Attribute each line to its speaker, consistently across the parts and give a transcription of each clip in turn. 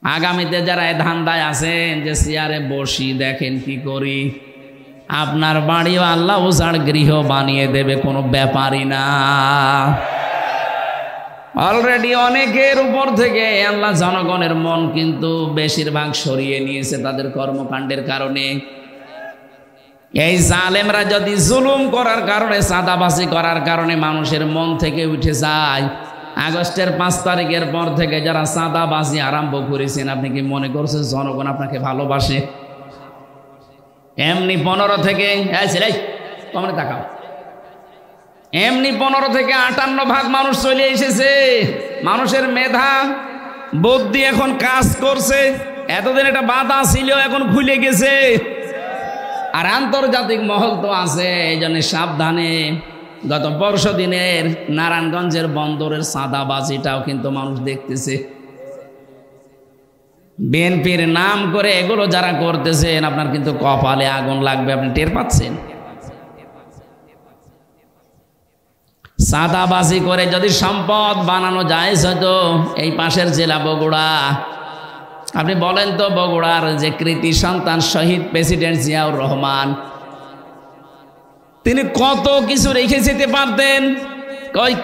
Speaker 1: আগামীতে যারা এই ধান্দায় আছেন যে চেয়ারে বসি দেখেন কি করি, আপনার বাড়িও আল্লাহ উজাড় গৃহ বানিয়ে দেবে, কোনো ব্যাপারই না। অলরেডি অনেকের উপর থেকে আল্লাহ জনগণের মন কিন্তু বেশিরভাগ সরিয়ে নিয়েছে তাদের কর্মকাণ্ডের কারণে। এই জালেমরা যদি জুলুম করার কারণে, চাঁদাবাজি করার কারণে মানুষের মন থেকে উঠে যায়, আগস্টের 5 তারিখের পর থেকে যারা চাঁদাবাজি আরম্ভ করেছেন, আপনি কি মনে করছেন জনগণ আপনাকে ভালোবাসে? এমনি 15 থেকে তাকাও, এমনি 15 থেকে 58% মানুষ চলে এসেছে। মানুষের মেধা বুদ্ধি এখন কাজ করছে। এতদিন এটা বাধা ছিল, এখন খুলে গেছে। আর আন্তর্জাতিক মহল তো আছে, এই জন্য সাবধানে। গত 15 দিনের নারায়ণগঞ্জের বন্দরের চাঁদাবাজিটাও কিন্তু মানুষ দেখতেছে। বিএনপির নাম করে এগুলো যারা করতেছেন, আপনার কিন্তু কপালে আগুন লাগবে, আপনি টের পাচ্ছেন। চাঁদাবাজি করে যদি সম্পদ বানানো যায়, হয়তো এই পাশের জেলা বগুড়া, আপনি বলেন তো বগুড়ার যে কৃতি সন্তান শহীদ প্রেসিডেন্ট জিয়াউর রহমান, তিনি কত কিছু রেখে যেতে পারতেন,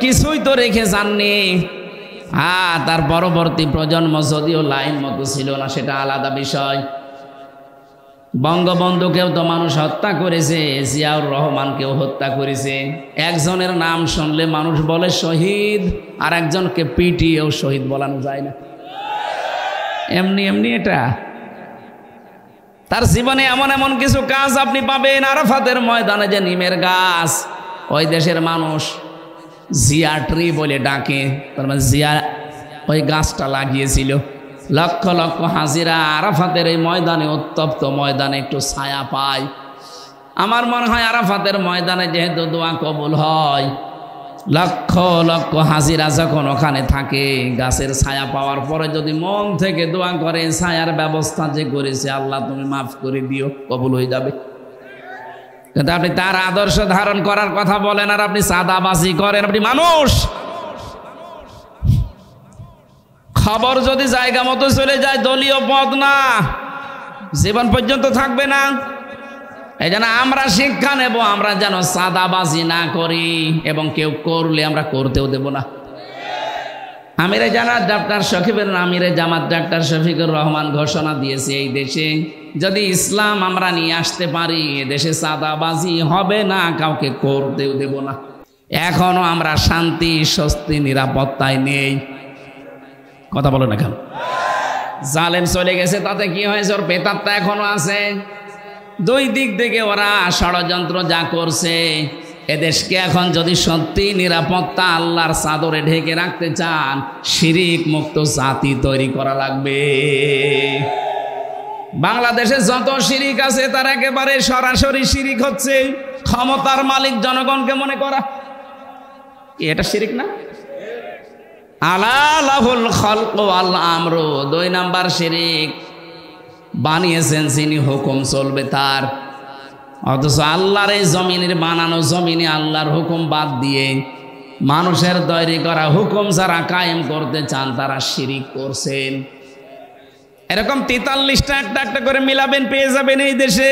Speaker 1: কিছুই তো রেখে যাননি। তার পরবর্তী প্রজন্ম যদিও লাইন মতো ছিল না, সেটা আলাদা বিষয়। বঙ্গবন্ধুকেও তো মানুষ হত্যা করেছে, জিয়াউর রহমানকেও হত্যা করেছে। একজনের নাম শুনলে মানুষ বলে শহীদ, আর একজনকে পিটিয়েও শহীদ বলানো যায় না। এমনি এমনি এটা তার জীবনে এমন এমন কিছু কাজ আপনি পাবেন। আরাফাতের ময়দানে যে নিমের গাছ, ওই দেশের মানুষ জিয়া ট্রি বলে ডাকে, তার মানে জিয়া ওই গাছটা লাগিয়েছিল। লক্ষ লক্ষ হাজিরা আরাফাতের এই ময়দানে, উত্তপ্ত ময়দানে একটু ছায়া পায়। আমার মনে হয় আরাফাতের ময়দানে যেহেতু দোয়া কবুল হয়, লক্ষ লক্ষ হাজিরা যখন ওখানে থাকে, গাছের ছায়া পাওয়ার পরে যদি মন থেকে দোয়া করে, ছায়ার ব্যবস্থা যে করেছে আল্লাহ তুমি মাফ করে দিও, কবুল হয়ে যাবে। কিন্তু আপনি তার আদর্শ ধারণ করার কথা বলেন, আর আপনি চাঁদাবাজি করেন। আপনি মানুষ, খবর যদি জায়গা মতো চলে যায়, দলীয় পদ না, জীবন পর্যন্ত থাকবে না। এই জন্য আমরা শিক্ষা নেব, আমরা যেন চাঁদাবাজি না করি, এবং কেউ করলে আমরা করতেও দেব না। আমিরে জামাত ডাক্তার শফিকুর আমিরে জামাত ডাক্তার শফিকুর রহমান ঘোষণা দিয়েছে, এই দেশে যদি ইসলাম আমরা নিয়ে আসতে পারি, দেশে চাঁদাবাজি হবে না, কাউকে করতেও দেব না। এখনো আমরা শান্তি, স্বস্তি, নিরাপত্তায় নেই। কথা বলো না কেন? জালেম চলে গেছে, তাতে কি হয়েছে? ওর পেতাত্তা এখনো আছে। দুই দিক থেকে ওরা ষড়যন্ত্র যা করছে, এদেশকে এখন যদি সত্যি নিরাপত্তা আল্লাহর চাদরে ঢেকে রাখতে চান, শিরিক মুক্ত জাতি তৈরি করা লাগবে। বাংলাদেশে যত শিরিক আছে তার একেবারে সরাসরি শিরিক হচ্ছে ক্ষমতার মালিক জনগণকে মনে করা। এটা শিরিক না? আলা লাহুল খালকু ওয়াল আমরু, 2 নাম্বার শিরিক। বানিয়েছেন যিনি, হুকুম চলবে তার। অথচ আল্লাহর এই জমিনের বানানো জমিনে আল্লাহর হুকুম বাদ দিয়ে মানুষের তৈরি করা হুকুম যারা কায়েম করতে চান, তারা শিরিক করছেন। এরকম 43টা একটা একটা করে মিলাবেন, পেয়ে যাবেন এই দেশে।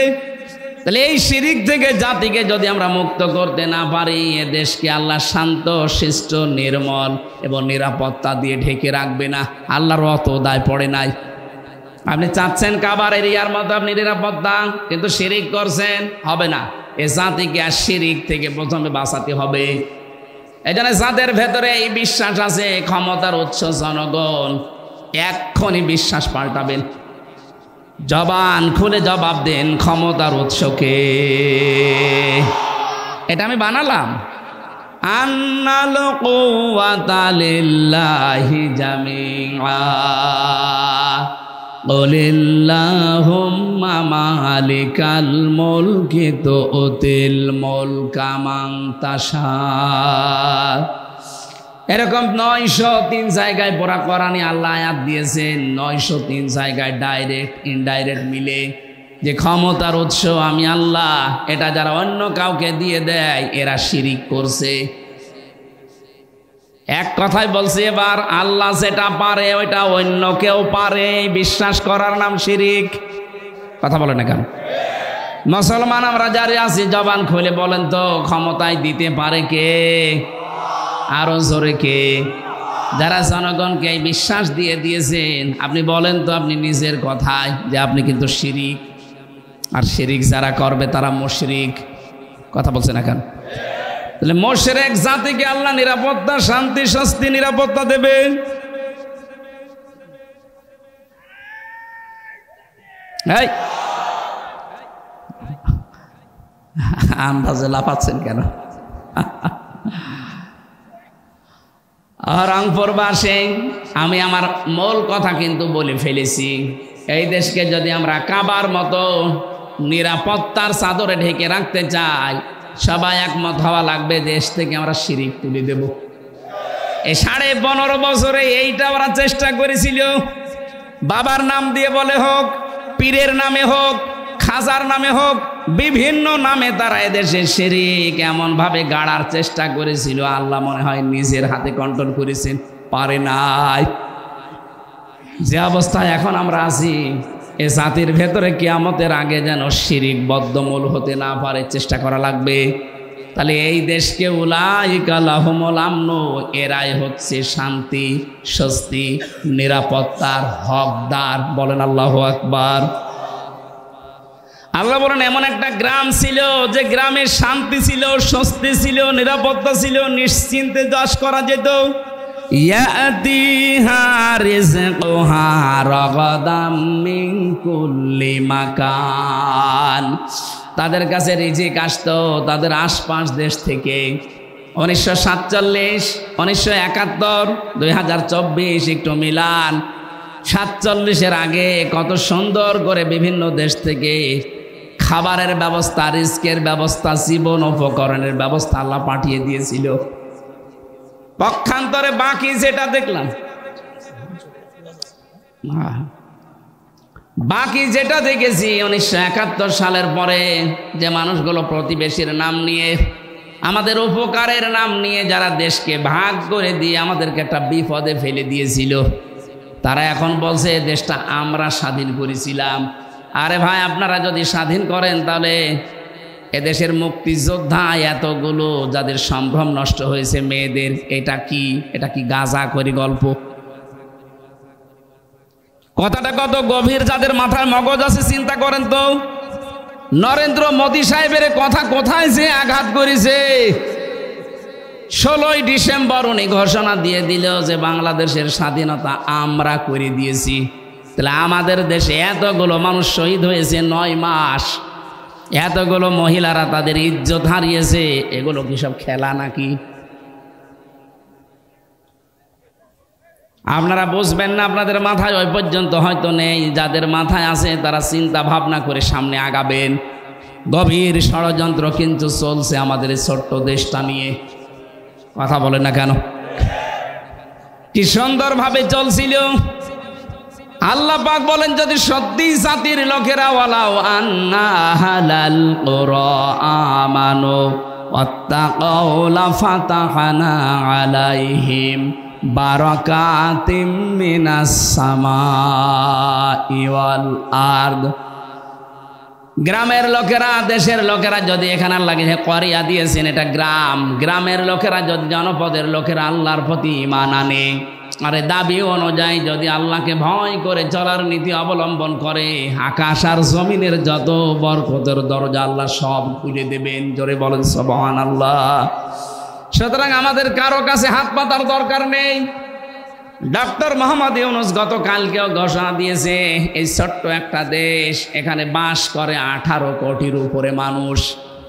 Speaker 1: তাহলে এই শিরিক থেকে জাতিকে যদি আমরা মুক্ত করতে না পারি, এ দেশকে আল্লাহ শান্ত, শিষ্ট, নির্মল এবং নিরাপত্তা দিয়ে ঢেকে রাখবে না। আল্লাহর অত দায় পড়ে নাই। আপনি চাচ্ছেন কাবার এরিয়ার মতো আপনি নিরাপত্তা, কিন্তু শিরিক করছেন, হবে না। এ জাতিকে আর শিরিক থেকে প্রথমে বাঁচাতে হবে। এই জন্য যাদের ভেতরে এই বিশ্বাস আছে ক্ষমতার উৎস জনগণ, এক্ষুনি বিশ্বাস পাল্টাবেন। জবান খুলে জবাব দেন, ক্ষমতার উৎসকে। এটা আমি বানালাম। আন্নাল কুওয়াতা লিল্লাহি জামিআ কুলিল্লাহুম্মা মালিকাল মুলকি তুতিল মুলকা মান তাশা। এরকম 903 জায়গায় পুরা কোরআনে আল্লাহ আয়াত দিয়েছেন। 903 জায়গায় ডাইরেক্ট ইনডাইরেক্ট মিলে যে ক্ষমতার উৎস আমি আল্লাহ, এটা যারা অন্য কাউকে দিয়ে দেয় এরা শিরিক করছে। এক কথায় বলছি, এবার আল্লাহ যেটা পারে ওইটা অন্য কেউ পারে বিশ্বাস করার নাম শিরিক। কথা বলে না কেন? মুসলমান আমরা যারা আছি জবান খুলে বলেন তো, ক্ষমতায় দিতে পারে কে? আরো জোরে কে? যারা জনগণকে এই বিশ্বাস দিয়ে দিয়েছেন, আপনি বলেন তো আপনি নিজের কথায় যে আপনি কিন্তু শিরিক। আর শিরিক যারা করবে তারা মুশরিক। কথা বলছে না কেন? তাহলে মুশরিক জাতিকে আল্লাহ নিরাপত্তা, শান্তি, স্বস্তি, নিরাপত্তা দেবেন? এই আন্দাজে লাফাচ্ছেন কেন? রংপুরবাসী, আমি আমার মূল কথা কিন্তু বলে ফেলেছি। এই দেশকে যদি আমরা কাবার মতো নিরাপত্তার চাদরে ঢেকে রাখতে চাই, সবাই একমত হওয়া লাগবে, দেশ থেকে আমরা শিরিক তুলে দেব। এই 15.5 বছরে এইটা ওরা চেষ্টা করেছিল। বাবার নাম দিয়ে বলে হোক, পীরের নামে হোক, খাজার নামে হোক, বিভিন্ন নামে তারা এদেশে শিরিক এমন ভাবে গাড়ার চেষ্টা করেছিল, আল্লাহ মনে হয় নিজের হাতে কন্ট্রোল করেছেন, পারে নাই। যে অবস্থায় এখন আমরা আছি, এ জাতির ভেতরে কিয়ামতের আগে যেন শিরিক বদ্ধমূল হতে না পারে, চেষ্টা করা লাগবে। তাহলে এই দেশকে উলাইকা লাহুমুল আমন, এরাই হচ্ছে শান্তি, স্বস্তি, নিরাপত্তার হকদার। বলেন আল্লাহু আকবার। আল্লাহ বলেন এমন একটা গ্রাম ছিল যে গ্রামে শান্তি ছিল, স্বস্তি ছিল, নিরাপত্তা ছিল, নিশ্চিন্তে চাষ করা যেত। ইয়াতিহা রিজকুহা রাগাদাম মিন কুল্লি মাকান, তাদের কাছে রিজিক আসতো তাদের আশপাশ দেশ থেকে। 1947, 1971, 2024 একটু মিলান। 47-এর আগে কত সুন্দর করে বিভিন্ন দেশ থেকে খাবারের ব্যবস্থা, রিস্কের ব্যবস্থা, জীবন উপকরণের ব্যবস্থা আল্লাহ পাঠিয়ে দিয়েছিল। পক্ষান্তরে বাকি যেটা দেখলাম, বাকি যেটা দেখেছি 1971 সালের পরে, যে মানুষগুলো প্রতিবেশীর নাম নিয়ে, আমাদের উপকারের নাম নিয়ে যারা দেশকে ভাগ করে দিয়ে আমাদেরকে একটা বিপদে ফেলে দিয়েছিল, তারা এখন বলছে দেশটা আমরা স্বাধীন করেছিলাম। আরে ভাই, আপনারা যদি স্বাধীন করেন তাহলে এদেশের মুক্তিযোদ্ধা এতগুলো যাদের সম্ভ্রম নষ্ট হয়েছে মেয়েদের, এটা কি গাঁজা করি গল্প? কথাটা কত গভীর, যাদের মাথায় মগজ আছে চিন্তা করেন তো। নরেন্দ্র মোদী সাহেবের কথা কোথায় যে আঘাত করেছে। 16ই ডিসেম্বর উনি ঘোষণা দিয়ে দিল যে বাংলাদেশের স্বাধীনতা আমরা করে দিয়েছি। তাহলে আমাদের দেশে এতগুলো মানুষ শহীদ হয়েছে 9 মাস, এতগুলো মহিলারা তাদের ইজ্জত হারিয়েছে, এগুলো কি সব খেলা নাকি? আপনারা বুঝবেন না, আপনাদের মাথায় ওই পর্যন্ত হয়তো নেই। যাদের মাথায় আছে তারা চিন্তা ভাবনা করে সামনে আগাবেন। গভীর ষড়যন্ত্র কিন্তু চলছে আমাদের এই ছোট্ট দেশটা নিয়ে। কথা বলে না কেন? কি সুন্দরভাবে চলছিল। আল্লাহ পাক বলেন, যদি সত্যি জাতির লোকেরা ওয়ালাউ আন্না হালাল কুরআমানু ওয়াত্তাকাউ লাফাতাহনা আলাইহিম বারাকাতিম মিনাস সামাই ওয়াল আরদ। গ্রামের লোকেরা, দেশের লোকেরা যদি এখানে আল্লাহকে করিয়া দিয়েছেন, এটা গ্রাম, গ্রামের লোকেরা যদি, জনপদের লোকেরা আল্লাহর প্রতি ঈমান আনে, আরে দাবি অনুযায়ী যদি আল্লাহকে ভয় করে চলার নীতি অবলম্বন করে, আকাশ আর জমিনের যত বরকতের দরজা আল্লাহ সব খুলে দেবেন। জোরে বলেন সুবহানাল্লাহ। সুতরাং আমাদের কারো কাছে হাত পাতার দরকার নেই। ডক্টর মোহাম্মদ ইউনূস গতকালকেও ঘোষণা দিয়েছে, এই ছোট্ট একটা দেশ, এখানে বাস করে 18 কোটির উপরে মানুষ।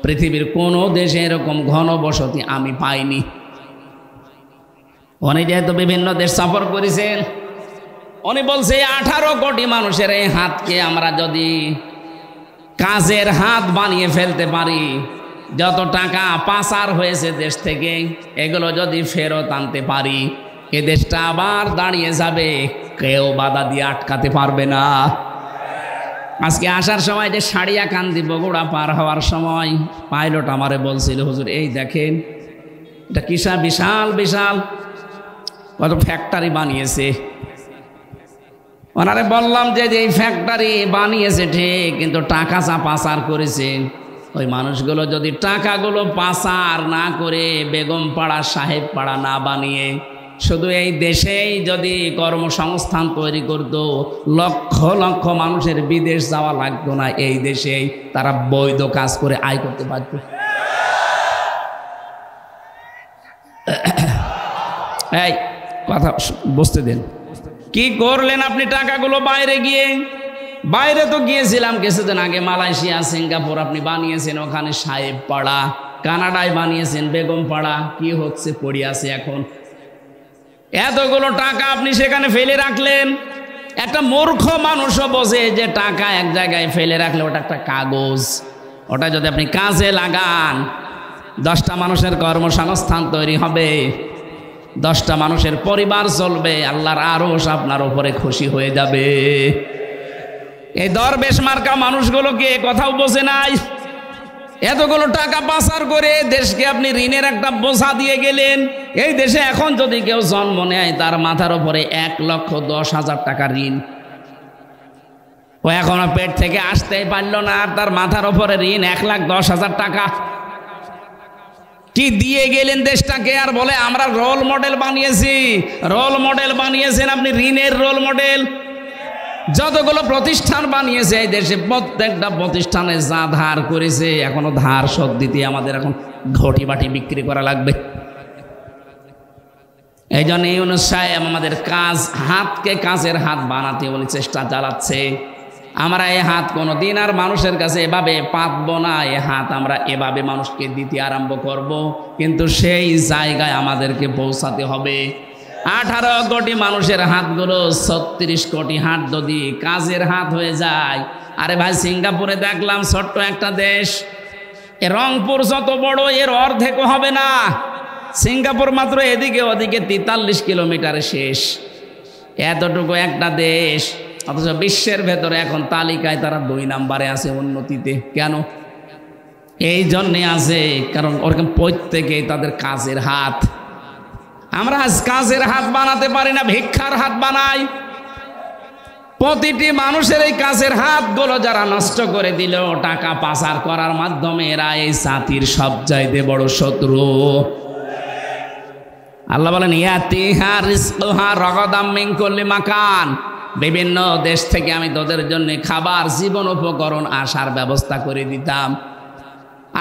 Speaker 1: পৃথিবীর কোনো দেশে এরকম ঘনবসতি আমি পাইনি। উনি যেহেতু বিভিন্ন দেশ সফর করেছেন, উনি বলছে 18 কোটি মানুষের এই হাতকে আমরা যদি কাজের হাত বানিয়ে ফেলতে পারি, যত টাকা পাচার হয়েছে দেশ থেকে এগুলো যদি ফেরত আনতে পারি, এ দেশটা আবার দাঁড়িয়ে যাবে, কেউ বাধা দিয়ে আটকাতে পারবে না। আজকে আসার সময় যে সাড়িয়াকান্দি বগুড়া পার হওয়ার সময় পাইলট আমারে বলছিল, হুজুর এই দেখেন এটা কিসা বিশাল বিশাল কত ফ্যাক্টরি বানিয়েছে। ওনারে বললাম যে এই ফ্যাক্টরি বানিয়েছে ঠিক, কিন্তু টাকা যা পাচার করেছে, ওই মানুষগুলো যদি টাকাগুলো পাচার না করে বেগমপাড়া সাহেব পাড়া না বানিয়ে শুধু এই দেশেই যদি কর্মসংস্থান তৈরি করত, লক্ষ লক্ষ মানুষের বিদেশ যাওয়া লাগতো না, এই দেশেই তারা বৈধ কাজ করে আয় করতে পারত। এই কথা বুঝতে দেন। কি করলেন আপনি টাকাগুলো? বাইরে গিয়ে, বাইরে তো গিয়েছিলাম কিছুদিন আগে, মালয়েশিয়া, সিঙ্গাপুর আপনি বানিয়েছেন, ওখানে সাহেব পাড়া, কানাডায় বানিয়েছেন বেগম পাড়া, কি হচ্ছে? পড়ে আছে এখন। এতগুলো টাকা আপনি সেখানে ফেলে রাখলেন। একটা মূর্খ মানুষও বোঝে যে টাকা এক জায়গায় ফেলে রাখলে ওটা একটা কাগজ, ওটা যদি আপনি কাজে লাগান 10টা মানুষের কর্মসংস্থান তৈরি হবে, 10টা মানুষের পরিবার চলবে, আল্লাহর আরশ আপনার উপরে খুশি হয়ে যাবে। এই দরবেশ মার্কা মানুষগুলো কি কথাও বোঝে নাই? এতগুলো টাকা পাচার করে দেশকে আপনি ঋণের একটা বোঝা দিয়ে গেলেন। এই দেশে এখন যদি কেউ জন্ম নেয় তার মাথার উপরে 1,10,000 টাকা ঋণ। ও এখনো পেট থেকে আসতেই পারলো না, আর তার মাথার উপরে ঋণ 1,10,000 টাকা। কি দিয়ে গেলেন দেশটাকে, আর বলে আমরা রোল মডেল বানিয়েছি। রোল মডেল বানিয়েছেন আপনি, ঋণের রোল মডেল। যতগুলো প্রতিষ্ঠান বানিয়েছে এই দেশে, প্রত্যেকটা প্রতিষ্ঠানে যা ধার করেছে, এখনো ধার শোধ দিতে আমাদের এখন ঘটি বাটি বিক্রি করা লাগবে। এই জন্য ইউনূস সাহেব আমাদের হাতকে কাজের হাত বানাতে উনি চেষ্টা চালাচ্ছে। আমরা এই হাত কোনো দিন আর মানুষের কাছে এভাবে পাতবো না, এই হাত আমরা এভাবে মানুষকে দিতে আরম্ভ করব, কিন্তু সেই জায়গায় আমাদেরকে পৌঁছাতে হবে। 18 কোটি মানুষের হাতগুলো 36 কোটি হাত যদি কাজের হাত হয়ে যায়। আরে ভাই, সিঙ্গাপুরে দেখলাম ছোট্ট একটা দেশ, এ রংপুর যত বড়, এর অর্ধেকও হবে না। সিঙ্গাপুর মাত্র এদিকে ওদিকে 43 কিলোমিটারে শেষ, এতটুকু একটা দেশ, অথচ বিশ্বের ভেতরে এখন তালিকায় তারা 2 নম্বরে আছে উন্নতিতে। কেন? এই জন্যে আছে কারণ ওরকম প্রত্যেকেই তাদের কাজের হাত। আমরা আজ কাজের হাত বানাতে পারি না, ভিক্ষার হাত বানাই। প্রতিটি মানুষের এই কাজের হাতগুলো যারা নষ্ট করে দিল টাকা পাচার করার মাধ্যমে, এরা এই জাতির সবচাইতে বড় শত্রু। আল্লাহ বলেন ইয়াতিহা রিজকুহা রাগাদাম মিন কুল্লি মাকান, বিভিন্ন দেশ থেকে আমি তোদের জন্য খাবার, জীবন উপকরণ আসার ব্যবস্থা করে দিতাম।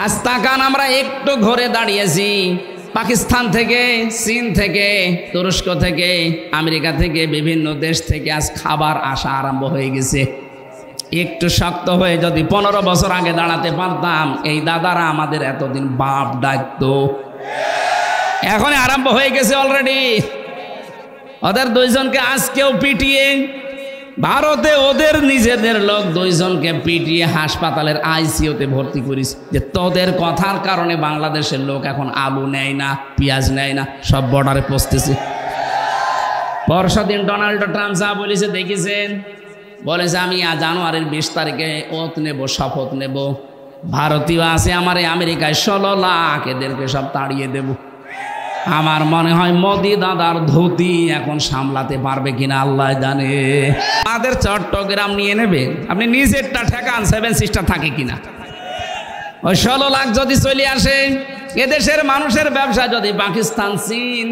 Speaker 1: আজ তাকান, আমরা একটু ঘরে দাঁড়িয়েছি, পাকিস্তান থেকে, চীন থেকে, তুরস্ক থেকে, আমেরিকা থেকে, বিভিন্ন দেশ থেকে আজ খাবার আসা আরম্ভ হয়ে গেছে। একটু শক্ত হয়ে যদি 15 বছর আগে দাঁড়াতে পারতাম, এই দাদারা আমাদের এতদিন বাপ ডাকতো। এখন আরম্ভ হয়ে গেছে অলরেডি। ওদের 2 জনকে আজকেও পিটিয়ে, ভারতে ওদের নিজেদের লোক 2 জনকে পিটিয়ে হাসপাতালের আইসিইউতে ভর্তি করিস, যে তোদের কথার কারণে বাংলাদেশের লোক এখন আলু নেয় না, পেঁয়াজ নেয় না, সব বর্ডারে পৌঁছতেছে। পরশু দিন ডোনাল্ড ট্রাম্প যা বলেছে দেখেছেন, বলেছে আমি জানুয়ারির 20 তারিখে ওত নেব, শপথ নেব, ভারতীয় আছে আমার এই আমেরিকায় 16 লাখ, এদেরকে সব তাড়িয়ে দেব। আমার মনে হয় মোদি দাদার ধুতি এখন সামলাতে পারবে কিনা আল্লাহ জানে। আমাদের চট্টগ্রাম নিয়ে নেবে, আপনি নিজেরটা ঠেকান, 7 সিস্টার থাকে কিনা। ওই 16 লাখ যদি চলে আসে, এদেশের মানুষের ব্যবসা যদি পাকিস্তান, চীন,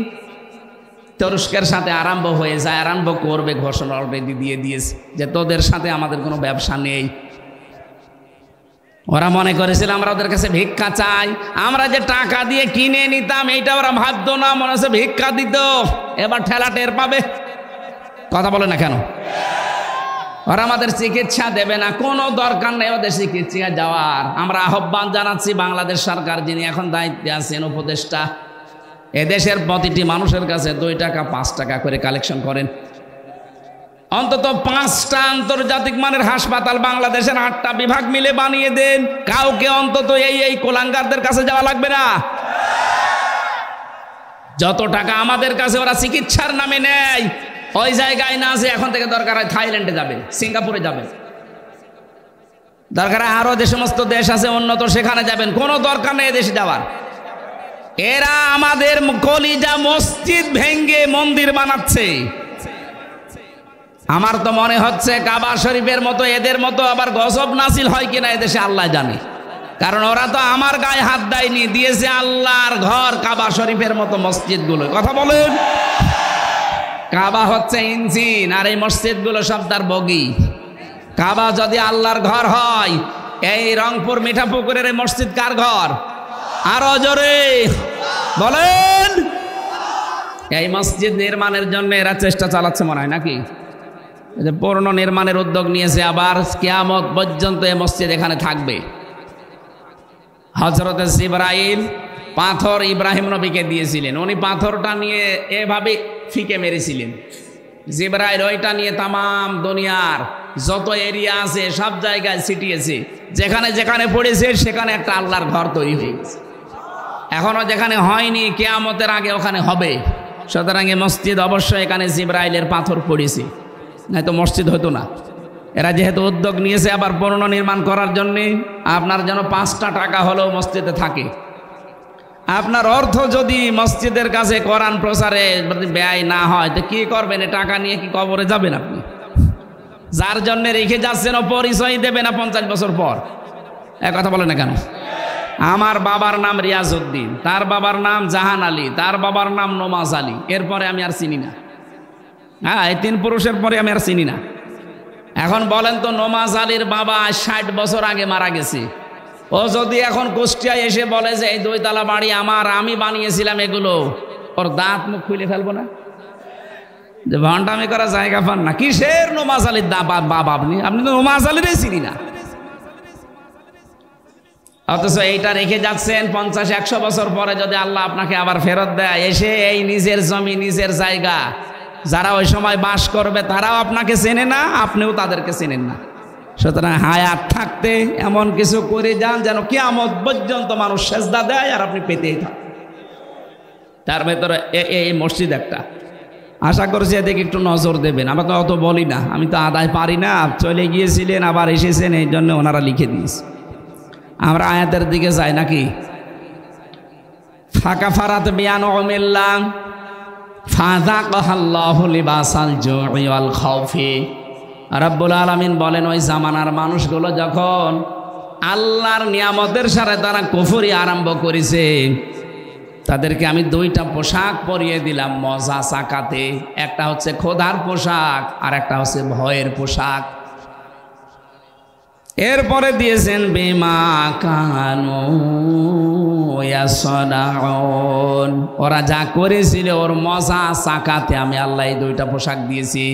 Speaker 1: তুরস্কের সাথে আরম্ভ হয়ে যায়, আরম্ভ করবে, ঘোষণা অলরেডি দিয়ে দিয়েছে যে তোদের সাথে আমাদের কোনো ব্যবসা নেই। ওরা মনে করেছিল আমরা ওদের কাছে ভিক্ষা চাই, আমরা যে টাকা দিয়ে কিনে নিতাম এইটা ওরা ভাবতো না, মনে হচ্ছে ভিক্ষা দিত। এবার ঠেলা টের পাবে। কথা বলে না কেন? ওরা আমাদের চিকিৎসা দেবে না, কোনো দরকার নেই ওদের চিকিৎসা যাওয়ার। আমরা আহ্বান জানাচ্ছি বাংলাদেশ সরকার, যিনি এখন দায়িত্বে আছেন, উপদেষ্টা, এদেশের প্রতিটি মানুষের কাছে 2 টাকা 5 টাকা করে কালেকশন করেন। অন্তত 5টা আন্তর্জাতিক মানের হাসপাতাল বাংলাদেশের 8টা বিভাগ মিলে বানিয়ে দেন। কাউকে অন্তত এই কোলাঙ্গারদের কাছে যাওয়া লাগবে না। যত টাকা আমাদের কাছে ওরা চিকিৎসার নামে নেয়, ওই জায়গায় না আছে, এখন থেকে দরকার হয় থাইল্যান্ডে যাবেন, সিঙ্গাপুরে যাবেন, দরকার আরো যে সমস্ত দেশ আছে উন্নত, সেখানে যাবেন। কোনো দরকার নেই এদেশে যাওয়ার। এরা আমাদের কলিজা মসজিদ ভেঙ্গে মন্দির বানাচ্ছে। আমার তো মনে হচ্ছে কাবা শরীফের মতো এদের মতো আবার গজব নাসিল হয় কিনা এদেশে আল্লাহ জানে, কারণ ওরা তো আমার গায়ে হাত দেয়নি, দিয়েছে আল্লাহর ঘর কাবা শরীফের মতো মসজিদগুলো। কথা বলেন, কাবা হচ্ছে ইঞ্জিন আর এই মসজিদগুলো সব তার বগি। কাবা যদি আল্লাহর ঘর হয়, এই রংপুর মিঠাপুকুরের এই মসজিদ কার ঘর? আরো জোরে বলেন। এই মসজিদ নির্মাণের জন্য এরা চেষ্টা চালাচ্ছে মনে হয় নাকি? পূর্ণ নির্মাণের উদ্যোগ নিয়েছে, আবার কিয়ামত পর্যন্ত এই মসজিদ এখানে থাকবে। হযরত জিবরাইল পাথর ইব্রাহিম নবীকে দিয়েছিলেন, উনি পাথরটা নিয়ে এভাবে ফিকে মেরেছিলেন। জিবরাইল ওইটা নিয়ে তামাম দুনিয়ার যত এরিয়া আছে সব জায়গায় ছিটিয়েছে, যেখানে যেখানে পড়েছে সেখানে একটা আল্লাহর ঘর তৈরি হয়ে গেছে। এখনো যেখানে হয়নি কিয়ামতের আগে ওখানে হবে। সুতরাং এই মসজিদ অবশ্যই এখানে জিবরাইলের পাথর পড়েছে, নয়তো মসজিদ হতো না। এরা যেহেতু উদ্যোগ নিয়েছে আবার পুনর্নির্মাণ করার জন্যে, আপনার যেন 5টা টাকা হলেও মসজিদে থাকে। আপনার অর্থ যদি মসজিদের কাছে কোরআন প্রচারে ব্যয় না হয় তো কি করবেন? টাকা নিয়ে কি কবরে যাবেন আপনি? যার জন্য রেখে যাচ্ছেন ও পরিচয় দেবে না 50 বছর পর। এক কথা বলে না কেন? আমার বাবার নাম রিয়াজউদ্দিন, তার বাবার নাম জাহান আলী, তার বাবার নাম নমাজ আলী, এরপরে আমি আর চিনি না। হ্যাঁ, এই 3 পুরুষের পরে আমি আর চিনি না। এখন বলেন তো, নমাজ আলীর বাবা 60 বছর আগে মারা গেছে, ও যদি এখন কুষ্টিয়ায় এসে বলে যে এই 2 তলা বাড়ি আমার, আমি বানিয়েছিলাম এগুলো, ওর দাঁত মুখ খুলে ফেলবো না? যে ভণ্ডামি করা জায়গা পান না। কিসের নমাজ আলীর বাবা? আপনি তো নমাজ আলীরই চিনি না। অথচ এইটা রেখে যাচ্ছেন 50-100 বছর পরে যদি আল্লাহ আপনাকে আবার ফেরত দেয়, এসে এই নিজের জমি নিজের জায়গা, যারা ওই সময় বাস করবে তারাও আপনাকে চেনে না, আপনিও তাদেরকে চেনেন না। সুতরাং হায়াত থাকতে এমন কিছু করে যান যেন কিয়ামত পর্যন্ত মানুষ সেজদা দেয় আর আপনি পেতেই থাকেন। তার ভেতরে এই মসজিদ একটা, আশা করছি এদিকে একটু নজর দেবেন। আমরা তো অত বলি না, আমি তো আদায় পারি না। চলে গিয়েছিলেন আবার এসেছেন, এই জন্য ওনারা লিখে দিয়েছে। আমরা আয়াতের দিকে যাই নাকি? ফাঁকা ফারাত বিয়ান অমিল্লাম ফাযাকাল্লাহু লিবাসাল জুই ওয়াল খাউফি। রব্বুল আলামিন বলেন, ওই জামানার মানুষগুলো যখন আল্লাহর নিয়ামতের সাথে তারা কুফরি আরম্ভ করেছে, তাদেরকে আমি 2টা পোশাক পরিয়ে দিলাম মজা সাকাতে। একটা হচ্ছে খোদার পোশাক আর একটা হচ্ছে ভয়ের পোশাক। এরপরে দিয়েছেন বিমা কানু ইয়াসনাউন, ওরা যা করেছিল ওর মজা সাকাতে আমি আল্লাহ এই 2টা পোশাক দিয়েছি।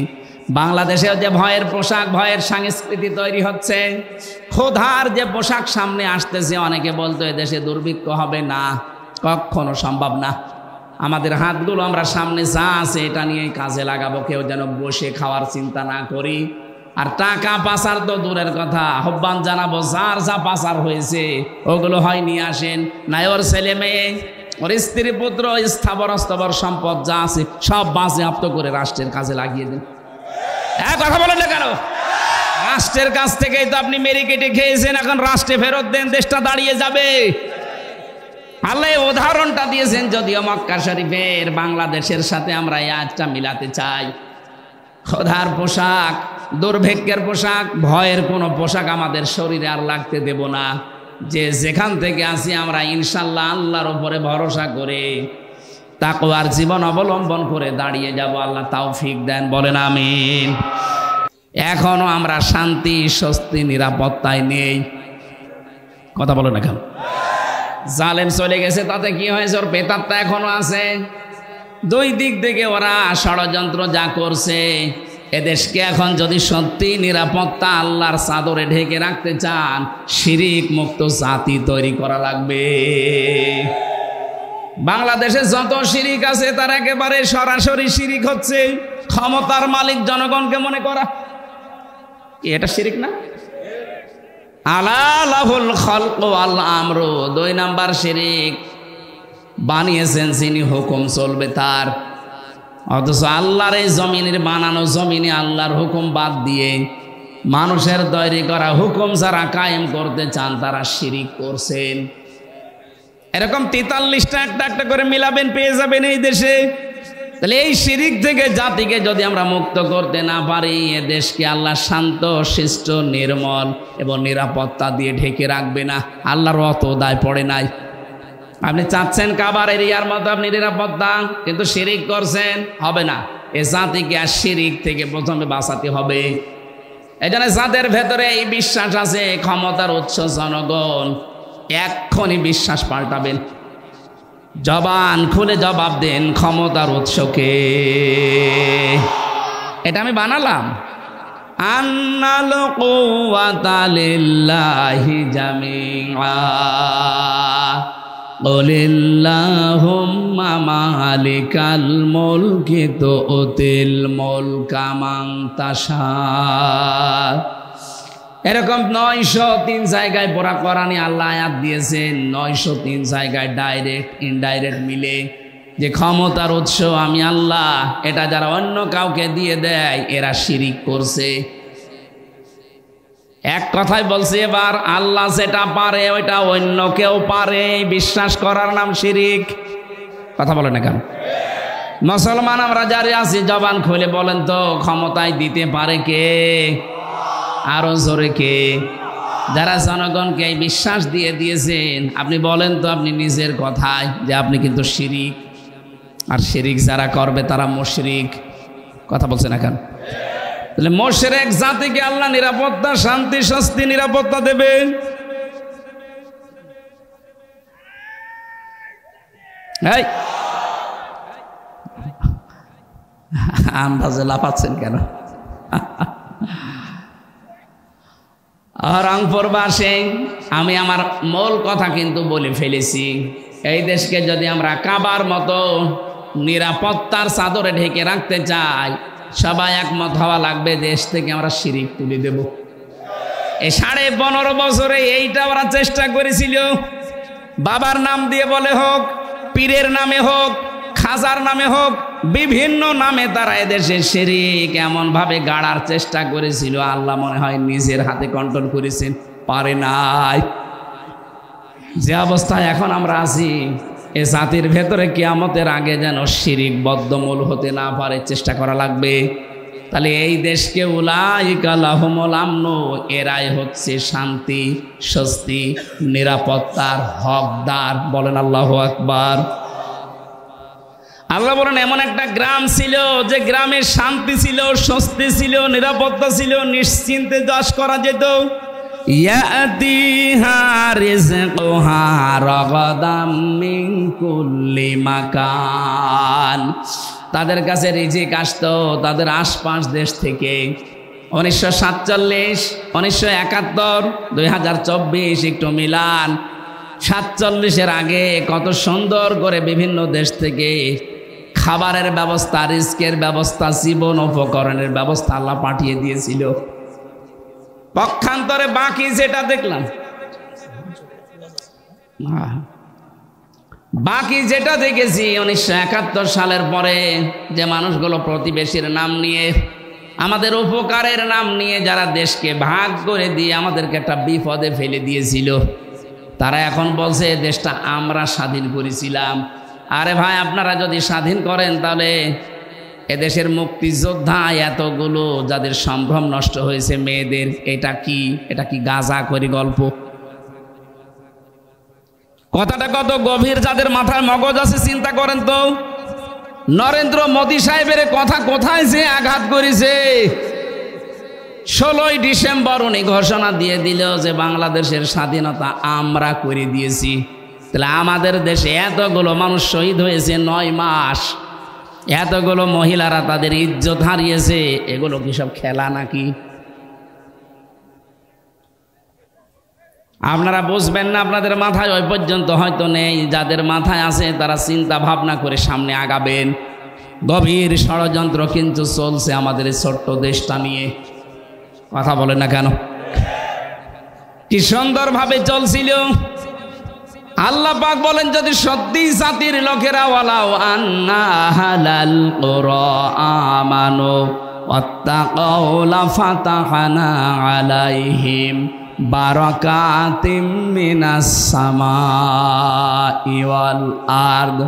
Speaker 1: বাংলাদেশেও যে ভয়ের পোশাক, ভয়ের সংস্কৃতি তৈরি হচ্ছে, খোদার যে পোশাক সামনে আসতেছে, অনেকে বলতো এদেশে দুর্ভিক্ষ হবে না, কখনো সম্ভব না। আমাদের হাতগুলো আমরা সামনে যা আছে এটা নিয়ে কাজে লাগাবো, কেউ যেন বসে খাওয়ার চিন্তা না করি। আর টাকা পাচার তো দূরের কথা, আহ্বান জানাবো যার যা পাচার হয়েছে ওগুলো হয় নিয়ে আসেন, নাই ওর ছেলে মেয়ে, ওর স্ত্রী পুত্র, স্থাবর অস্থাবর সম্পদ যা আছে সব বাজেয়াপ্ত করে রাষ্ট্রের কাজে লাগিয়ে দেন। কথা বলেন না কেন? রাষ্ট্রের কাছ থেকেই তো আপনি মেরে কেটে খেয়েছেন, এখন রাষ্ট্রে ফেরত দেন, দেশটা দাঁড়িয়ে যাবে। আল্লাহ উদাহরণটা দিয়েছেন, যদিও মক্কা শরীফের বাংলাদেশের সাথে আমরা এই আয়াতটা মিলাতে চাই। খোদার পোশাক, দুর্ভিক্ষের পোশাক, ভয়ের কোনো পোশাক আমাদের শরীরে আর লাগতে দেব না। যে যেখান থেকে আসি আমরা ইনশাল্লাহ আল্লাহর উপরে ভরসা করে তাকওয়ার জীবন অবলম্বন করে দাঁড়িয়ে যাব। আল্লাহ তৌফিক দেন, বলেন আমিন। এখনো আমরা শান্তি, স্বস্তি, নিরাপত্তায় নেই। কথা বলেন না কেন? জালেম চলে গেছে, তাতে কি হয়েছে? ওর পেতারটা এখনো আছে। 2 দিক থেকে ওরা ষড়যন্ত্র যা করছে, এদেশকে এখন যদি সত্যি নিরাপত্তা আল্লাহর চাদরে ঢেকে রাখতে চান, শিরিক মুক্ত জাতি তৈরি করা লাগবে। বাংলাদেশে যত শিরিক আছে তার একেবারে সরাসরি শিরিক হচ্ছে ক্ষমতার মালিক জনগণকে মনে করা। এটা শিরিক না? আলা লাহুল খালকু ওয়াল আমরু, 2 নাম্বার শিরিক। বানিয়েছেন যিনি, হুকুম চলবে তার। অথচ আল্লাহর এই জমিনের বানানো জমিনে আল্লাহর হুকুম বাদ দিয়ে মানুষের তৈরি করা হুকুম যারা কায়েম করতে চান তারা শিরিক করছেন। এরকম 43টা একটা একটা করে মিলাবেন, পেয়ে যাবেন এই দেশে। তাহলে এই শিরিক থেকে জাতিকে যদি আমরা মুক্ত করতে না পারি, এ দেশকে আল্লাহ শান্ত, শিষ্ট, নির্মল এবং নিরাপত্তা দিয়ে ঢেকে রাখবে না। আল্লাহর অত দায় পড়ে নাই। আপনি চাচ্ছেন কাবার এরিয়ার মতো আপনি নিরাপত্তা, কিন্তু শিরিক করছেন, হবে না। এ জাতিকে আর শিরিক থেকে প্রথমে বাঁচাতে হবে। এই জন্য যাদের ভেতরে এই বিশ্বাস আছে ক্ষমতার উৎস জনগণ, এক্ষুনি বিশ্বাস পাল্টাবেন। জবান খুলে জবাব দেন, ক্ষমতার উৎসকে। এটা আমি বানালাম। আন্নাল কুওয়াতা লিল্লাহি জামিআ কুলিল্লাহুম্মা মালিকাল মুলকি তুতিল মুলকা মান তাশা। এরকম 903 জায়গায় পুরা কোরআনে আল্লাহ আয়াত দিয়েছেন। 903 জায়গায় ডাইরেক্ট ইনডাইরেক্ট মিলে যে ক্ষমতার উৎস আমি আল্লাহ, এটা যারা অন্য কাউকে দিয়ে দেয় এরা শিরিক করছে। এক কথায় বলছে, এবার আল্লাহ যেটা পারে ওইটা অন্য কেউ পারে, বিশ্বাস করার নাম শিরিক। কথা বলে না কেন? মুসলমান আমরা যারা আছি জবান খুলে বলেন তো, ক্ষমতায় দিতে পারে কে? আরো জোরে কে? যারা জনগণকে এই বিশ্বাস দিয়ে দিয়েছেন, আপনি বলেন তো আপনি নিজের কথায় যে আপনি কিন্তু শিরিক। আর শিরিক যারা করবে তারা মুশরিক। কথা বলছে না কেন? তাহলে মুশরিক জাতিকে আল্লাহ নিরাপত্তা, শান্তি, স্বস্তি, নিরাপত্তা দেবে। এই আন্দাজে লাফাচ্ছেন কেন? রংপুরবাসী, আমি আমার মূল কথা কিন্তু বলে ফেলেছি। এই দেশকে যদি আমরা কাবার মতো নিরাপত্তার চাদরে ঢেকে রাখতে চাই, সবাই একমত হওয়া লাগবে, দেশ থেকে আমরা শিরিক তুলে দেব। এই 15.5 বছরে এইটা ওরা চেষ্টা করেছিল। বাবার নাম দিয়ে বলে হোক, পীরের নামে হোক, খাজার নামে হোক, বিভিন্ন নামে তারা এদেশে শিরিক এমন ভাবে গাড়ার চেষ্টা করেছিল, আল্লাহ মনে হয় নিজের হাতে কন্ট্রোল করেছেন, পারে নাই। যে অবস্থায় এখন আমরা আছি, এ জাতির ভেতরে কিয়ামতের আগে যেন শিরিক বদ্ধমূল হতে না পারে, চেষ্টা করা লাগবে। তাহলে এই দেশকে উলাইকা লাহুমুল আমনু, এরাই হচ্ছে শান্তি, স্বস্তি, নিরাপত্তার হকদার। বলেন আল্লাহু আকবার। আল্লাহ বলেন এমন একটা গ্রাম ছিল যে গ্রামে শান্তি ছিল, স্বস্তি ছিল, নিরাপত্তা ছিল, নিশ্চিন্তে চাষ করা যেত। ইয়াতিহা রিজকুহা রাগাদাম মিন কুল্লি মাকান। তাদের কাছে রিজিক আসতো তাদের আশপাশ দেশ থেকে। 1947, 1971, 2024 একটু মিলান। 47-এর আগে কত সুন্দর করে বিভিন্ন দেশ থেকে খাবারের ব্যবস্থা, রিস্কের ব্যবস্থা, জীবন উপকরণের ব্যবস্থা আল্লাহ পাঠিয়ে দিয়েছিল। পক্ষান্তরে বাকি যেটা দেখলাম, বাকি যেটা দেখেছি 1971 সালের পরে, যে মানুষগুলো প্রতিবেশীর নাম নিয়ে, আমাদের উপকারের নাম নিয়ে যারা দেশকে ভাগ করে দিয়ে আমাদেরকে একটা বিপদে ফেলে দিয়েছিল, তারা এখন বলছে দেশটা আমরা স্বাধীন করেছিলাম। আরে ভাই, আপনারা যদি স্বাধীন করেন তাহলে এদেশের মুক্তিযোদ্ধা এতগুলো যাদের সম্ভ্রম নষ্ট হয়েছে মেয়েদের, এটা কি গাঁজা করে গল্প? কথাটা কত গভীর, যাদের মাথায় মগজ আছে চিন্তা করেন তো। নরেন্দ্র মোদী সাহেবের কথা কোথায় যে আঘাত করেছে। 16ই ডিসেম্বর উনি ঘোষণা দিয়ে দিল যে বাংলাদেশের স্বাধীনতা আমরা করে দিয়েছি। তাহলে আমাদের দেশে এতগুলো মানুষ শহীদ হয়েছে 9 মাস, এতগুলো মহিলারা তাদের ইজ্জত হারিয়েছে, এগুলো কি সব খেলা নাকি? আপনারা বুঝবেন না, আপনাদের মাথায় ওই পর্যন্ত হয়তো নেই। যাদের মাথায় আছে তারা চিন্তা ভাবনা করে সামনে আগাবেন। গভীর ষড়যন্ত্র কিন্তু চলছে আমাদের এই ছোট্ট দেশটা নিয়ে। কথা বলে না কেন? কি সুন্দরভাবে চলছিল। আল্লাহ পাক বলেন, যদি সত্যি জাতির লোকেরা ওয়ালাউ আন্না হালাল কুরা আমানু ওয়াত্তাকাউ লাফাতাহনা আলাইহিম বারাকাতিম মিনাস সামাই ওয়াল আরদ।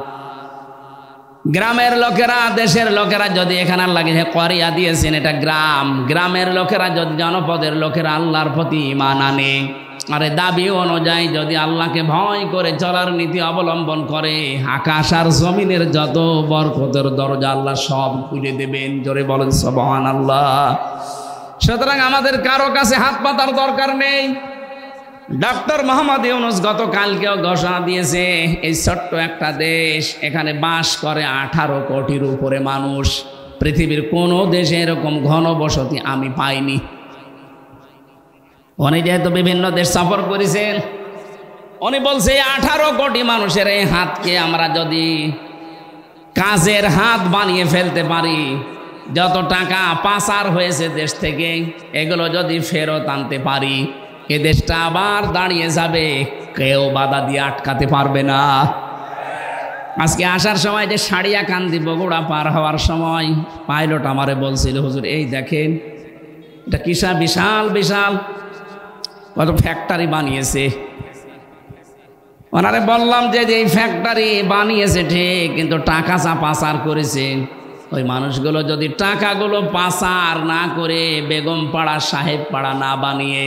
Speaker 1: গ্রামের লোকেরা, দেশের লোকেরা যদি এখানে লাগে করিয়া দিয়েছেন, এটা গ্রাম, গ্রামের লোকেরা যদি জনপদের লোকেরা আল্লাহর প্রতি ঈমান আনে, আরে দাবি অনুযায়ী যদি আল্লাহকে ভয় করে চলার নীতি অবলম্বন করে, আকাশ আর জমিনের যত বরকতের দরজা আল্লাহ সব খুলে দেবেন। জোরে বলেন সুবহানাল্লাহ। সুতরাং আমাদের কারো কাছে হাত পাতার দরকার নেই। ডক্টর মোহাম্মদ ইউনূস গতকালকেও ঘোষণা দিয়েছে, এই ছোট্ট একটা দেশ, এখানে বাস করে 18 কোটির উপরে মানুষ। পৃথিবীর কোনো দেশে এরকম ঘনবসতি আমি পাইনি। উনি যেহেতু বিভিন্ন দেশ সফর করেছেন, উনি বলছে 18 কোটি মানুষের এই হাতকে আমরা যদি কাজের হাত বানিয়ে ফেলতে পারি, যত টাকা পাচার হয়েছে দেশ থেকে এগুলো যদি ফেরত আনতে পারি, এ দেশটা আবার দাঁড়িয়ে যাবে, কেউ বাধা দিয়ে আটকাতে পারবে না। আজকে আসার সময় যে সাড়িয়াকান্দি বগুড়া পার হওয়ার সময় পাইলট আমারে বলছিল, হুজুর এই দেখেন এটা কিসা বিশাল বিশাল কত ফ্যাক্টরি বানিয়েছে। ওনারে বললাম যে এই ফ্যাক্টরি বানিয়েছে ঠিক, কিন্তু টাকা যা পাচার করেছে, ওই মানুষগুলো যদি টাকাগুলো পাচার না করে বেগমপাড়া সাহেবপাড়া না বানিয়ে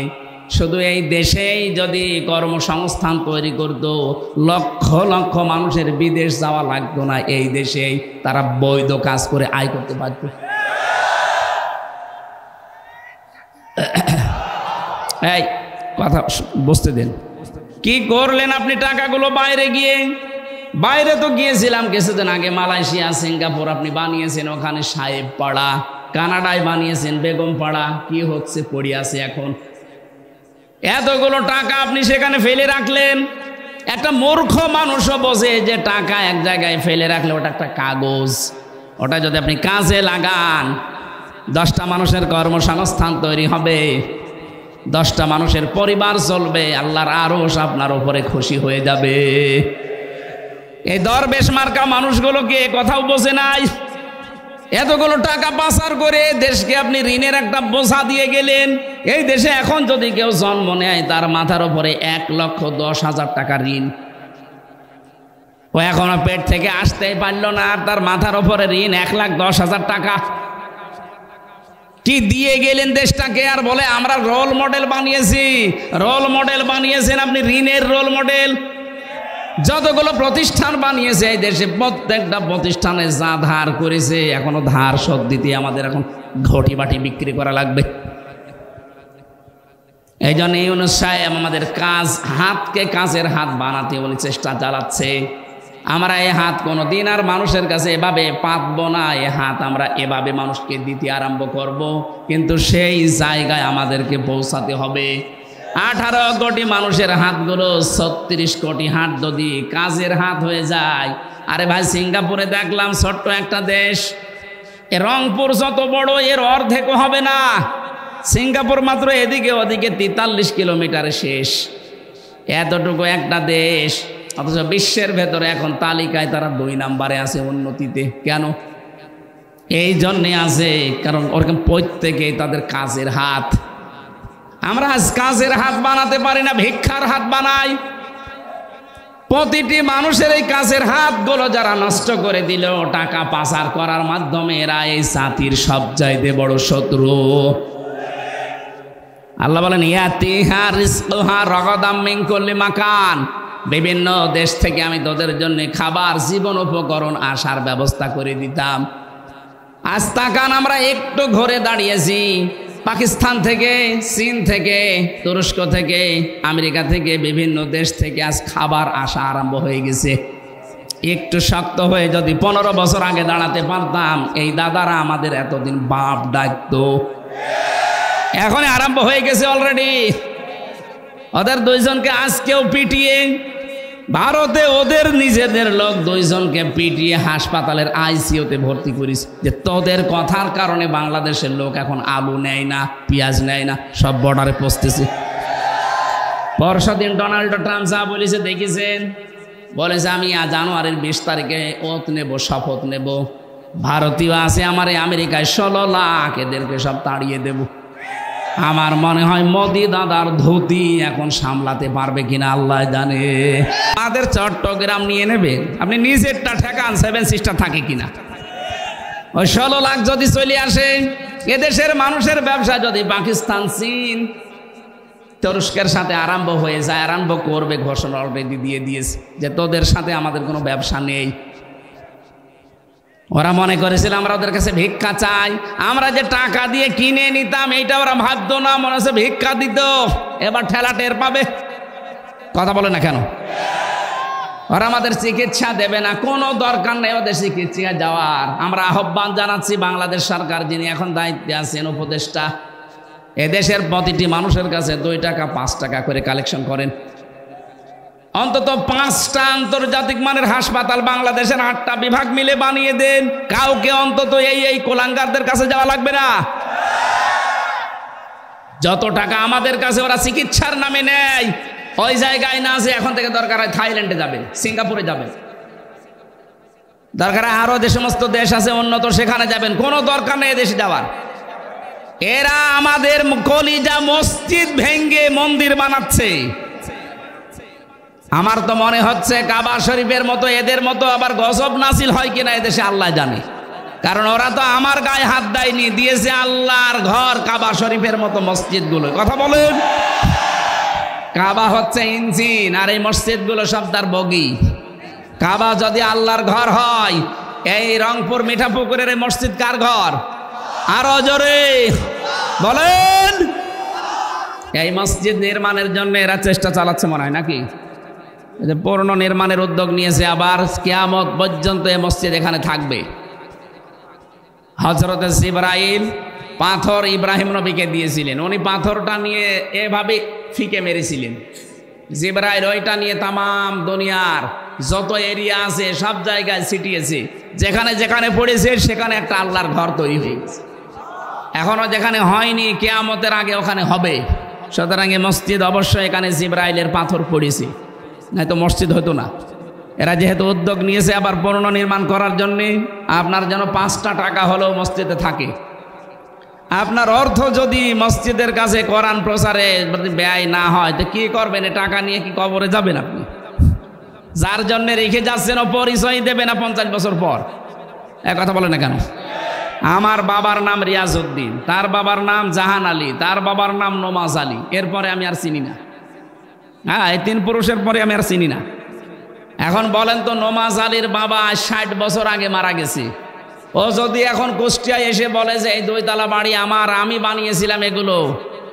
Speaker 1: শুধু এই দেশেই যদি কর্মসংস্থান তৈরি করতো, লক্ষ লক্ষ মানুষের বিদেশ যাওয়া লাগতো না, এই দেশেই তারা বৈধ কাজ করে আয় করতে পারত। এই কথা বুঝতে দেন। কি করলেন আপনি টাকাগুলো বাইরে গিয়ে? বাইরে তো গিয়েছিলাম কিছুদিন আগে, মালয়েশিয়া, সিঙ্গাপুর আপনি বানিয়েছেন, ওখানে সাহেবপাড়া, কানাডায় বানিয়েছেন বেগমপাড়া, কি হচ্ছে পড়ে আছে এখন। এতগুলো টাকা আপনি সেখানে ফেলে রাখলেন। একটা মূর্খ মানুষও বোঝে যে টাকা এক জায়গায় ফেলে রাখলে ওটা একটা কাগজ, ওটা যদি আপনি কাজে লাগান 10টা মানুষের কর্মসংস্থান তৈরি হবে, 10টা মানুষের পরিবার চলবে, আল্লাহর আরশ আপনার উপরে খুশি হয়ে যাবে। এই দরবেশ মার্কা মানুষগুলোকে কথাও বোঝে নাই। এতগুলো টাকা পাচার করে দেশকে আপনি ঋণের একটা বোঝা দিয়ে গেলেন। এই দেশে এখন যদি কেউ জন্ম নেয় তার মাথার উপরে 1,10,000 টাকা ঋণ। ও এখনো পেট থেকে আসতেই পারল না, আর তার মাথার উপরে ঋণ 1,10,000 টাকা। কি দিয়ে গেলেন দেশটাকে, আর বলে আমরা রোল মডেল বানিয়েছি। রোল মডেল বানিয়েছেন আপনি, ঋণের রোল মডেল। যতগুলো প্রতিষ্ঠান বানিয়েছে এই দেশে, প্রত্যেকটা প্রতিষ্ঠানে যা ধার করেছে, এখনো ধার শোধ দিতে আমাদের এখন ঘটি বাটি বিক্রি করা লাগবে। এই জন্য ইউনূস সাহেব আমাদের হাতকে কাজের হাত বানাতে উনি চেষ্টা চালাচ্ছে। আমরা এই হাত কোনো দিন আর মানুষের কাছে এভাবে পাতবো না, এই হাত আমরা এভাবে মানুষকে দিতে আরম্ভ করব, কিন্তু সেই জায়গায় আমাদেরকে পৌঁছাতে হবে। 18 কোটি মানুষের হাতগুলো 36 কোটি হাত যদি কাজের হাত হয়ে যায়। আরে ভাই, সিঙ্গাপুরে দেখলাম ছোট্ট একটা দেশ, এ রংপুর যত বড়, এর অর্ধেকও হবে না। সিঙ্গাপুর মাত্র এদিকে ওদিকে 43 কিলোমিটারে শেষ, এতটুকু একটা দেশ, অথচ বিশ্বের ভেতরে এখন তালিকায় তারা 2 নম্বরে আছে উন্নতিতে। কেন? এই জন্যে আছে কারণ ওরকম প্রত্যেকেই তাদের কাজের হাত। আমরা আজ কাজের হাত বানাতে পারি না, ভিক্ষার হাত বানাই। প্রতিটি মানুষের এই কাজের হাতগুলো যারা নষ্ট করে দিল টাকা পাচার করার মাধ্যমে, এরা এই জাতির সবচাইতে বড় শত্রু। আল্লাহ বলেন ইয়াতিহা রিজকুহা রাগাদাম মিন কুল্লি মাকান, বিভিন্ন দেশ থেকে আমি তোদের জন্য খাবার, জীবন উপকরণ আসার ব্যবস্থা করে দিতাম। আজ তাকান, আমরা একটু ঘরে দাঁড়িয়েছি, পাকিস্তান থেকে, চীন থেকে, তুরস্ক থেকে, আমেরিকা থেকে, বিভিন্ন দেশ থেকে আজ খাবার আসা আরম্ভ হয়ে গেছে। একটু শক্ত হয়ে যদি 15 বছর আগে দাঁড়াতে পারতাম, এই দাদারা আমাদের এতদিন বাপ ডাকতো। এখন আরম্ভ হয়ে গেছে অলরেডি। ওদের 2 জনকে আজকেও পিটিয়ে, ভারতে ওদের নিজেদের লোক 2 জনকে পিটিয়ে হাসপাতালের আইসিইউতে ভর্তি করিস, যে তোদের কথার কারণে বাংলাদেশের লোক এখন আলু নেয় না, পেঁয়াজ নেয় না, সব বর্ডারে পৌঁছতেছে। পরশুদিন ডোনাল্ড ট্রাম্প যা বলেছে দেখেছেন, বলেছে আমি জানুয়ারির 20 তারিখে ওত নেব, শপথ নেব, ভারতীয় আছে আমার আমেরিকায় 16 লাখ, এদেরকে সব তাড়িয়ে দেব। আমার মনে হয় মোদি দাদার ধুতি এখন সামলাতে পারবে কিনা আল্লাহ জানে। আমাদের চট্টগ্রাম নিয়ে নেবে, আপনি নিজেরটা ঠেকান, 7 সিস্টার থাকে কিনা। ওই 16 লাখ যদি চলে আসে, এদেশের মানুষের ব্যবসা যদি পাকিস্তান, চীন, তুরস্কের সাথে আরম্ভ হয়ে যায়, আরম্ভ করবে, ঘোষণা অলরেডি দিয়ে দিয়েছে যে তোদের সাথে আমাদের কোনো ব্যবসা নেই। ওরা মনে করেছিল আমরা ওদের কাছে ভিক্ষা চাই, আমরা যে টাকা দিয়ে কিনে নিতাম এইটা ওরা ভাবতো না, মনে হচ্ছে ভিক্ষা দিত। এবার ঠেলা টের পাবে, কথা বলে না কেন? ওরা আমাদের চিকিৎসা দেবে না, কোনো দরকার নেই ওদের চিকিৎসা যাওয়ার। আমরা আহ্বান জানাচ্ছি বাংলাদেশ সরকার, যিনি এখন দায়িত্বে আছেন, উপদেষ্টা, এদেশের প্রতিটি মানুষের কাছে 2 টাকা 5 টাকা করে কালেকশন করেন। অন্তত 5টা আন্তর্জাতিক মানের হাসপাতাল বাংলাদেশের 8টা বিভাগ মিলে বানিয়ে দেন। কাউকে অন্তত এই কোলাঙ্গারদের কাছে যাওয়া লাগবে না। যত টাকা আমাদের কাছে ওরা চিকিৎসার নামে নেয়, ওই জায়গায় না যে এখন থেকে দরকার হয় থাইল্যান্ডে যাবেন, সিঙ্গাপুরে যাবেন, দরকার আরো যে সমস্ত দেশ আছে উন্নত সেখানে যাবেন, কোনো দরকার নেই এদেশে যাওয়ার। এরা আমাদের কলিজা মসজিদ ভেঙ্গে মন্দির বানাচ্ছে। আমার তো মনে হচ্ছে কাবা শরীফের মতো এদের মতো আবার গজব নাসিল হয় কিনা এদেশে আল্লাহ জানে। কারণ ওরা তো আমার গায়ে হাত দেয়নি, দিয়েছে আল্লাহর ঘর কাবা শরীফের মতো মসজিদগুলো। কথা বলেন, কাবা হচ্ছে ইঞ্জিন আর এই মসজিদগুলো সব তার বগি। কাবা যদি আল্লাহর ঘর হয়, এই রংপুর মিঠাপুকুরের এই মসজিদ কার ঘর? আরো জোরে বলেন। এই মসজিদ নির্মাণের জন্য এরা চেষ্টা চালাচ্ছে মনে হয় নাকি? পূর্ণ নির্মাণের উদ্যোগ নিয়েছে, আবার কিয়ামত পর্যন্ত এই মসজিদ এখানে থাকবে। হযরত জিবরাইল পাথর ইব্রাহিম নবীকে দিয়েছিলেন, উনি পাথরটা নিয়ে এভাবে ফিকে মেরেছিলেন। জিবরাইল ওইটা নিয়ে তামাম দুনিয়ার যত এরিয়া আছে সব জায়গায় ছিটিয়েছে, যেখানে যেখানে পড়েছে সেখানে একটা আল্লাহর ঘর তৈরি হয়ে গেছে। এখনো যেখানে হয়নি, কিয়ামতের আগে ওখানে হবে। সুতরাং এই মসজিদ অবশ্যই এখানে জিবরাইলের পাথর পড়েছে, নয়তো মসজিদ হতো না। এরা যেহেতু উদ্যোগ নিয়েছে আবার পুনর্নির্মাণ করার জন্যে, আপনার যেন 5টা টাকা হলেও মসজিদে থাকে। আপনার অর্থ যদি মসজিদের কাছে কোরআন প্রচারে ব্যয় না হয় তো কি করবেন? টাকা নিয়ে কি কবরে যাবেন আপনি? যার জন্য রেখে যাচ্ছেন ও পরিচয় দেবে না 50 বছর পর। এক কথা বলে না কেন? আমার বাবার নাম রিয়াজউদ্দিন, তার বাবার নাম জাহান আলী, তার বাবার নাম নমাজ আলী, এরপরে আমি আর চিনি না। হ্যাঁ, এই 3 পুরুষের পরে আমি আর চিনি না। এখন বলেন তো, নমাজ আলীর বাবা 60 বছর আগে মারা গেছে, ও যদি এখন কুষ্টিয়ায় এসে বলে যে এই 2 তলা বাড়ি আমার, আমি বানিয়েছিলাম, এগুলো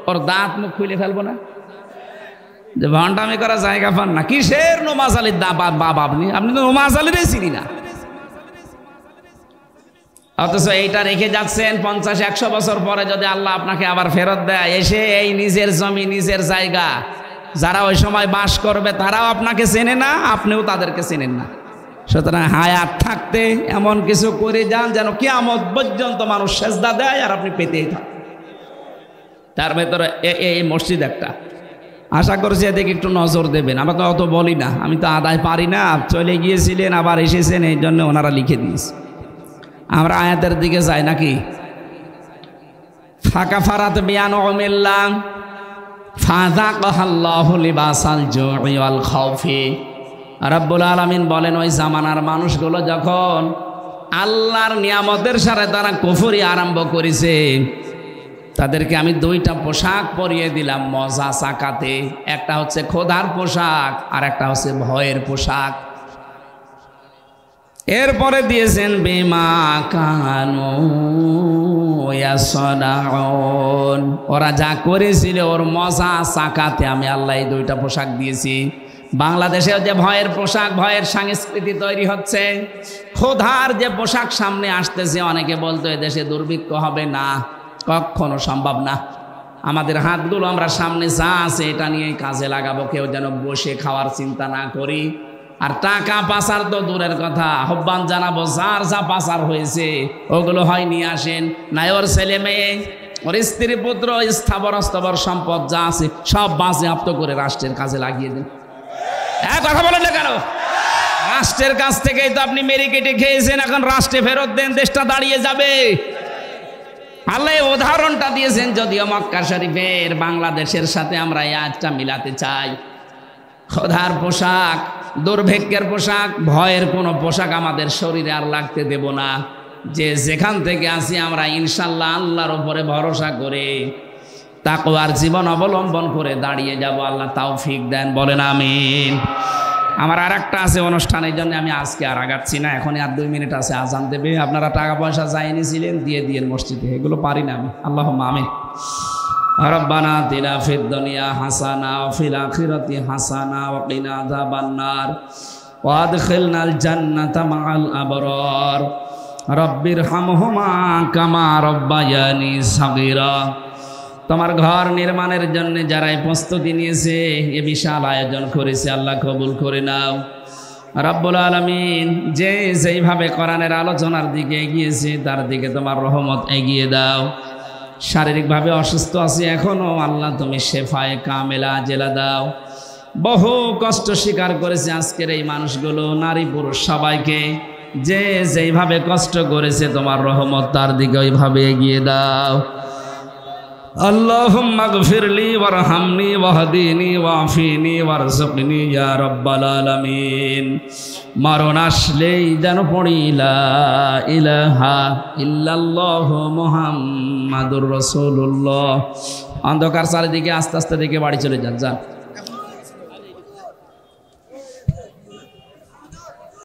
Speaker 1: ওর দাঁত মুখ খুলে ফেলবো না? যে ভণ্ডামি করা জায়গা পান না। কিসের নমাজ আলীর বাবা আপনি? আপনি তো নমাজ আলীরই চিনি না। অথচ এইটা রেখে যাচ্ছেন 50-100 বছর পরে যদি আল্লাহ আপনাকে আবার ফেরত দেয়, এসে এই নিজের জমি নিজের জায়গা, যারা ওই সময় বাস করবে তারাও আপনাকে চেনে না, আপনিও তাদেরকে চেনেন না। সুতরাং হায়াত থাকতে এমন কিছু করে যান যেন কিয়ামত পর্যন্ত মানুষ সেজদা দেয় আর আপনি পেতেই থাকেন। তার ভেতরে এই মসজিদ একটা, আশা করছি এদিকে একটু নজর দেবেন। আমরা তো অত বলি না, আমি তো আদায় পারি না। চলে গিয়েছিলেন আবার এসেছেন, এই জন্য ওনারা লিখে দিয়েছে। আমরা আয়াতের দিকে যাই নাকি? ফাঁকা ফারাত বিয়ান অমিল্লাম ফাযাকাল্লাহু লিবাসাল জুই ওয়াল খাউফি। রাব্বুল আলামিন বলেন, ওই জামানার মানুষগুলো যখন আল্লাহর নিয়ামতের সাথে তারা কুফরি আরম্ভ করেছে, তাদেরকে আমি 2টা পোশাক পরিয়ে দিলাম মজা সাকাতে। একটা হচ্ছে খোদার পোশাক আর একটা হচ্ছে ভয়ের পোশাক। এরপরে দিয়েছেন বিমা কানু ইয়াসনাউন, ওরা যা করেছিল ওর মজা সাকাতে আমি আল্লাহ এই 2টা পোশাক দিয়েছি। বাংলাদেশেও যে ভয়ের পোশাক, ভয়ের সংস্কৃতি তৈরি হচ্ছে, খোদার যে পোশাক সামনে আসতেছে, অনেকে বলতো এদেশে দুর্ভিক্ষ হবে না, কখনো সম্ভব না। আমাদের হাতগুলো আমরা সামনে যা আছে এটা নিয়ে কাজে লাগাবো, কেউ যেন বসে খাওয়ার চিন্তা না করি। আর টাকা পাচার তো দূরের কথা, আহ্বান জানাবো যার যা পাচার হয়েছে ওগুলো হয় নিয়ে আসেন, নাই ওর ছেলে মেয়ে, ওর স্ত্রী পুত্র, স্থাবর অস্থাবর সম্পদ যা আছে সব বাজেয়াপ্ত করে রাষ্ট্রের কাজে লাগিয়ে দেন। কথা বলেন না কেন? রাষ্ট্রের কাছ থেকেই তো আপনি মেরে কেটে খেয়েছেন, এখন রাষ্ট্রে ফেরত দেন, দেশটা দাঁড়িয়ে যাবে। আল্লাহ উদাহরণটা দিয়েছেন, যদিও মক্কা শরীফের বাংলাদেশের সাথে আমরা এই আজটা মিলাতে চাই। খোদার পোশাক, দুর্ভিক্ষের পোশাক, ভয়ের কোনো পোশাক আমাদের শরীরে আর লাগতে দেব না। যে যেখান থেকে আসি আমরা ইনশাল্লাহ আল্লাহর উপরে ভরসা করে তাকওয়ার জীবন অবলম্বন করে দাঁড়িয়ে যাব। আল্লাহ তৌফিক দেন, বলেন আমিন। আমার আর একটা আছে অনুষ্ঠানের জন্য আমি আজকে আর আগাচ্ছি না, এখনই আর 2 মিনিট আছে, আজান দেবে। আপনারা টাকা পয়সা চাইনিছিলেন, দিয়ে দিয়েন মসজিদে, এগুলো পারি না আমি। আল্লাহুম্মা আমিন। রব্বানা আতিনা ফিদ দুনিয়া হাসানা ওয়া ফিল আখিরাতি হাসানা ওয়া কিনা আযাবান নার ওয়া আদখিলনাল জান্নাতা মাআল আবরার রব্বিরহামহুমা কামা রব্বায়ানি সাগীরা। তোমার ঘর নির্মাণের জন্য যারাই প্রস্তুতি নিয়েছে, এ বিশাল আয়োজন করেছে, আল্লাহ কবুল করে নাও রব্বুল আলামিন। যে যেইভাবে কোরআনের আলোচনার দিকে এগিয়েছে তার দিকে তোমার রহমত এগিয়ে দাও। শারীরিকভাবে অসুস্থ আছি এখনো, আল্লাহ তুমি শেফায়ে কামেলা জেলা দাও। বহু কষ্ট স্বীকার করেছে আজকের এই মানুষগুলো, নারী পুরুষ সবাইকে। যে যেইভাবে কষ্ট করেছে তোমার রহমত তার দিকে ওইভাবে এগিয়ে দাও। আল্লাহুম্মা গফিরলি ওয়ারহামনি ওয়াহদিনি ওয়াফিনি ওয়ারযুকনি ইয়া রাব্বাল আলামিন। মরণ আসলেই যেন পড়ি লা ইলাহা ইল্লাল্লাহু মুহাম্মাদুর রাসূলুল্লাহ। অন্ধকার চারিদিকে আস্তে আস্তে দিকে বাড়ি চলে যান।